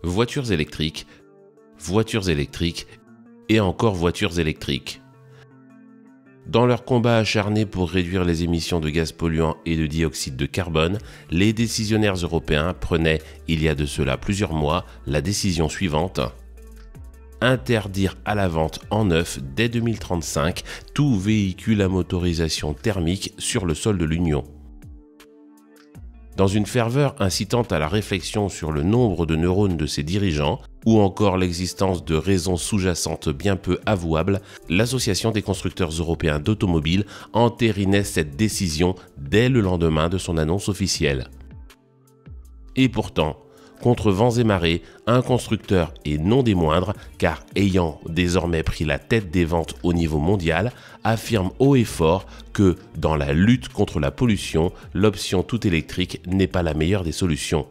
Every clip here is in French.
voitures électriques et encore voitures électriques. Dans leur combat acharné pour réduire les émissions de gaz polluants et de dioxyde de carbone, les décisionnaires européens prenaient, il y a de cela plusieurs mois, la décision suivante: interdire à la vente en neuf dès 2035 tout véhicule à motorisation thermique sur le sol de l'Union. Dans une ferveur incitant à la réflexion sur le nombre de neurones de ses dirigeants, ou encore l'existence de raisons sous-jacentes bien peu avouables, l'Association des constructeurs européens d'automobiles entérinait cette décision dès le lendemain de son annonce officielle. Et pourtant, contre vents et marées, un constructeur, et non des moindres, car ayant désormais pris la tête des ventes au niveau mondial, affirme haut et fort que, dans la lutte contre la pollution, l'option tout électrique n'est pas la meilleure des solutions.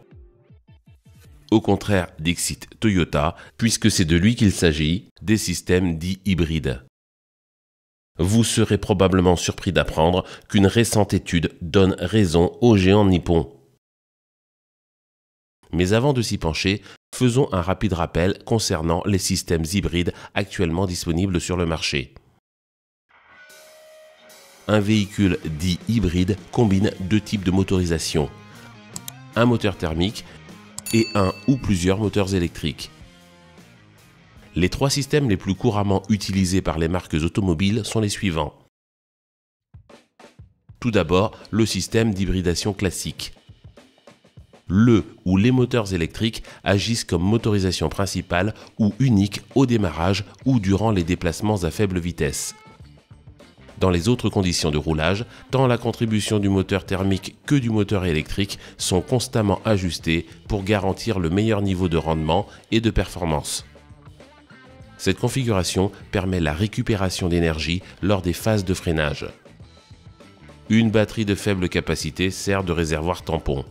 Au contraire, dixit Toyota, puisque c'est de lui qu'il s'agit, des systèmes dits hybrides. Vous serez probablement surpris d'apprendre qu'une récente étude donne raison au géant nippon. Mais avant de s'y pencher, faisons un rapide rappel concernant les systèmes hybrides actuellement disponibles sur le marché. Un véhicule dit hybride combine deux types de motorisation: un moteur thermique et un ou plusieurs moteurs électriques. Les trois systèmes les plus couramment utilisés par les marques automobiles sont les suivants. Tout d'abord, le système d'hybridation classique. Le ou les moteurs électriques agissent comme motorisation principale ou unique au démarrage ou durant les déplacements à faible vitesse. Dans les autres conditions de roulage, tant la contribution du moteur thermique que du moteur électrique sont constamment ajustées pour garantir le meilleur niveau de rendement et de performance. Cette configuration permet la récupération d'énergie lors des phases de freinage. Une batterie de faible capacité sert de réservoir tampon.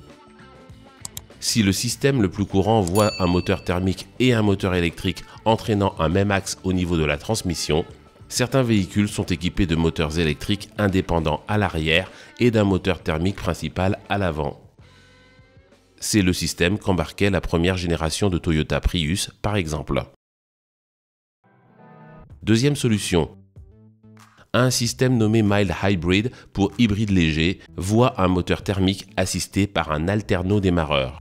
Si le système le plus courant voit un moteur thermique et un moteur électrique entraînant un même axe au niveau de la transmission, certains véhicules sont équipés de moteurs électriques indépendants à l'arrière et d'un moteur thermique principal à l'avant. C'est le système qu'embarquait la première génération de Toyota Prius, par exemple. Deuxième solution. Un système nommé Mild Hybrid pour hybride léger voit un moteur thermique assisté par un alterno-démarreur.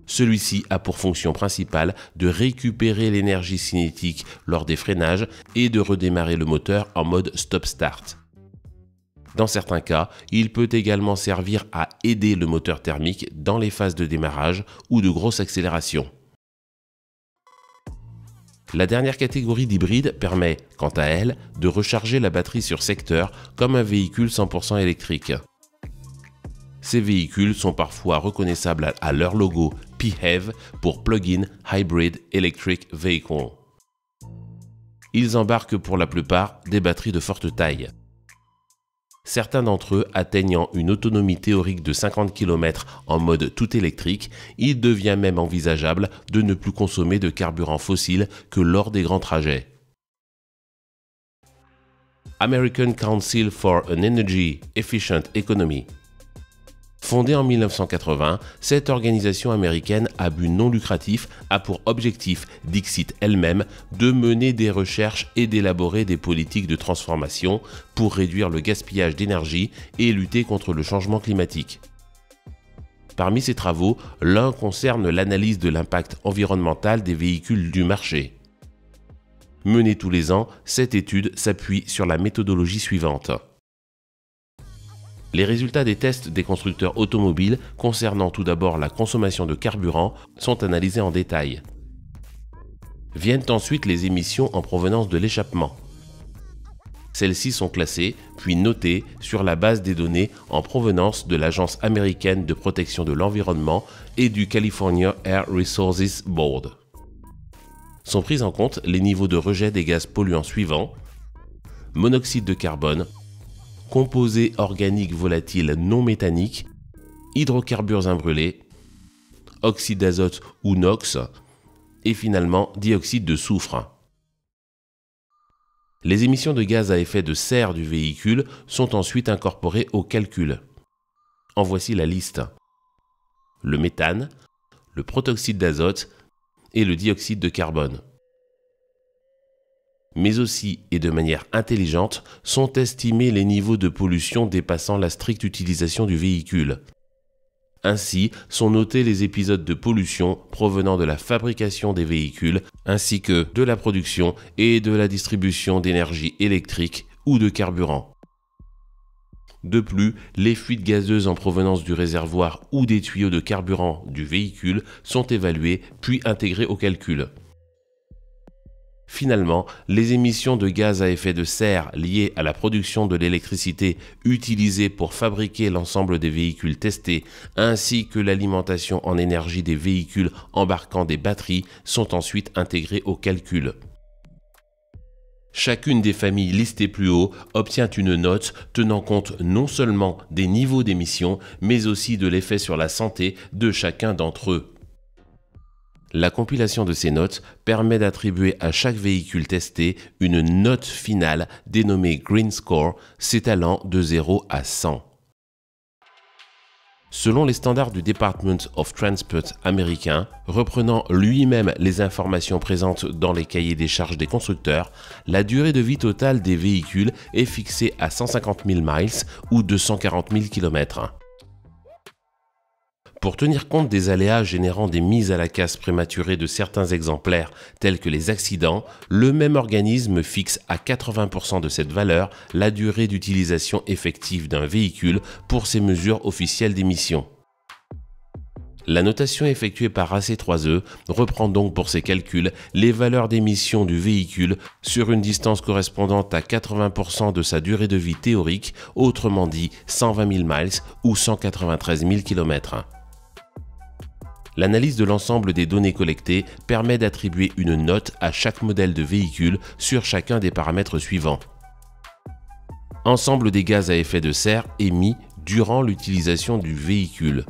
Celui-ci a pour fonction principale de récupérer l'énergie cinétique lors des freinages et de redémarrer le moteur en mode stop-start. Dans certains cas, il peut également servir à aider le moteur thermique dans les phases de démarrage ou de grosse accélération. La dernière catégorie d'hybride permet, quant à elle, de recharger la batterie sur secteur comme un véhicule 100% électrique. Ces véhicules sont parfois reconnaissables à leur logo PHEV pour Plug-in Hybrid Electric Vehicle. Ils embarquent pour la plupart des batteries de forte taille. Certains d'entre eux atteignant une autonomie théorique de 50 km en mode tout électrique, il devient même envisageable de ne plus consommer de carburant fossile que lors des grands trajets. American Council for an Energy Efficient Economy. Fondée en 1980, cette organisation américaine à but non lucratif a pour objectif, dixit elle-même, de mener des recherches et d'élaborer des politiques de transformation pour réduire le gaspillage d'énergie et lutter contre le changement climatique. Parmi ces travaux, l'un concerne l'analyse de l'impact environnemental des véhicules du marché. Menée tous les ans, cette étude s'appuie sur la méthodologie suivante. Les résultats des tests des constructeurs automobiles concernant tout d'abord la consommation de carburant sont analysés en détail. Viennent ensuite les émissions en provenance de l'échappement. Celles-ci sont classées puis notées sur la base des données en provenance de l'Agence américaine de protection de l'environnement et du California Air Resources Board. Sont pris en compte les niveaux de rejet des gaz polluants suivants: monoxyde de carbone, composés organiques volatiles non méthaniques, hydrocarbures imbrûlés, oxyde d'azote ou NOx, et finalement dioxyde de soufre. Les émissions de gaz à effet de serre du véhicule sont ensuite incorporées au calcul. En voici la liste. Le méthane, le protoxyde d'azote et le dioxyde de carbone. Mais aussi, et de manière intelligente, sont estimés les niveaux de pollution dépassant la stricte utilisation du véhicule. Ainsi sont notés les épisodes de pollution provenant de la fabrication des véhicules ainsi que de la production et de la distribution d'énergie électrique ou de carburant. De plus, les fuites gazeuses en provenance du réservoir ou des tuyaux de carburant du véhicule sont évaluées puis intégrées au calcul. Finalement, les émissions de gaz à effet de serre liées à la production de l'électricité utilisée pour fabriquer l'ensemble des véhicules testés, ainsi que l'alimentation en énergie des véhicules embarquant des batteries, sont ensuite intégrées au calcul. Chacune des familles listées plus haut obtient une note tenant compte non seulement des niveaux d'émissions, mais aussi de l'effet sur la santé de chacun d'entre eux. La compilation de ces notes permet d'attribuer à chaque véhicule testé une note finale dénommée Green Score, s'étalant de 0 à 100. Selon les standards du Department of Transport américain, reprenant lui-même les informations présentes dans les cahiers des charges des constructeurs, la durée de vie totale des véhicules est fixée à 150 000 miles ou 240 000 km. Pour tenir compte des aléas générant des mises à la casse prématurées de certains exemplaires, tels que les accidents, le même organisme fixe à 80% de cette valeur la durée d'utilisation effective d'un véhicule pour ses mesures officielles d'émission. La notation effectuée par AC3E reprend donc pour ses calculs les valeurs d'émission du véhicule sur une distance correspondant à 80% de sa durée de vie théorique, autrement dit 120 000 miles ou 193 000 km. L'analyse de l'ensemble des données collectées permet d'attribuer une note à chaque modèle de véhicule sur chacun des paramètres suivants. Ensemble des gaz à effet de serre émis durant l'utilisation du véhicule.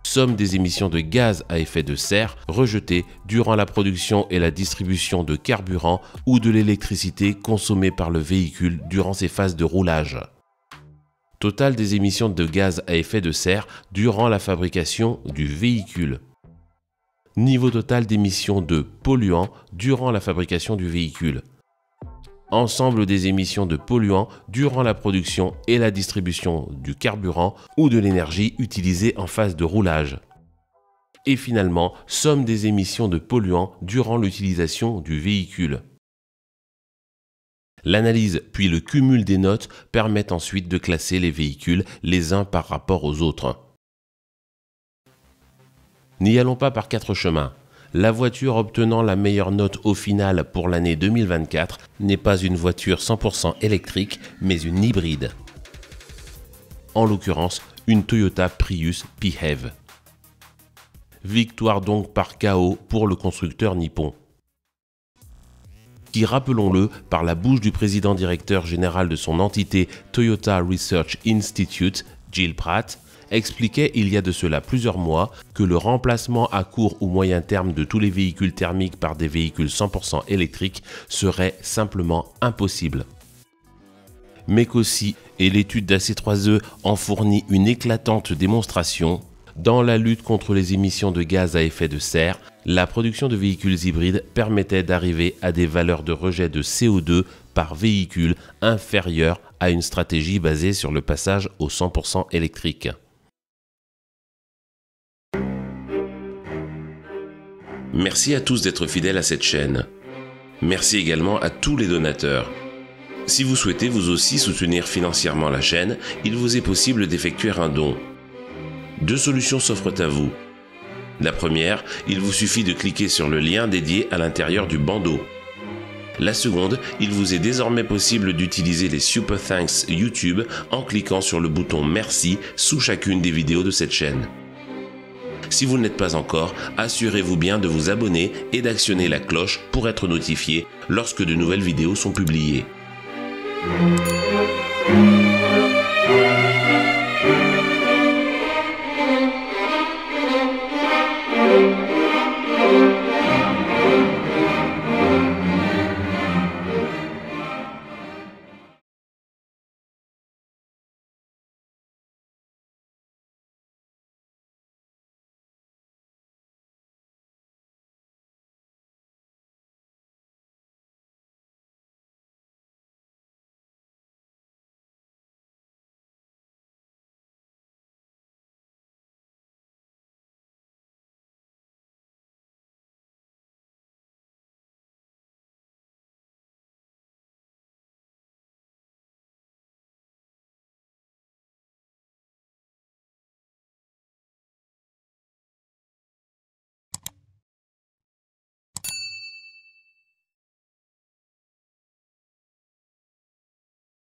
Somme des émissions de gaz à effet de serre rejetées durant la production et la distribution de carburant ou de l'électricité consommée par le véhicule durant ses phases de roulage. Total des émissions de gaz à effet de serre durant la fabrication du véhicule. Niveau total d'émissions de polluants durant la fabrication du véhicule. Ensemble des émissions de polluants durant la production et la distribution du carburant ou de l'énergie utilisée en phase de roulage. Et finalement, somme des émissions de polluants durant l'utilisation du véhicule. L'analyse puis le cumul des notes permettent ensuite de classer les véhicules les uns par rapport aux autres. N'y allons pas par quatre chemins. La voiture obtenant la meilleure note au final pour l'année 2024 n'est pas une voiture 100% électrique, mais une hybride. En l'occurrence, une Toyota Prius PHEV. Victoire donc par KO pour le constructeur nippon, qui, rappelons-le, par la bouche du président directeur général de son entité Toyota Research Institute, Gill Pratt, expliquait il y a de cela plusieurs mois que le remplacement à court ou moyen terme de tous les véhicules thermiques par des véhicules 100% électriques serait simplement impossible. Mais qu'aussi, et l'étude d'AC3E en fournit une éclatante démonstration, dans la lutte contre les émissions de gaz à effet de serre, la production de véhicules hybrides permettait d'arriver à des valeurs de rejet de CO2 par véhicule inférieures à une stratégie basée sur le passage au 100% électrique. Merci à tous d'être fidèles à cette chaîne. Merci également à tous les donateurs. Si vous souhaitez vous aussi soutenir financièrement la chaîne, il vous est possible d'effectuer un don. Deux solutions s'offrent à vous. La première, il vous suffit de cliquer sur le lien dédié à l'intérieur du bandeau. La seconde, il vous est désormais possible d'utiliser les Super Thanks YouTube en cliquant sur le bouton Merci sous chacune des vidéos de cette chaîne. Si vous ne l'êtes pas encore, assurez-vous bien de vous abonner et d'actionner la cloche pour être notifié lorsque de nouvelles vidéos sont publiées.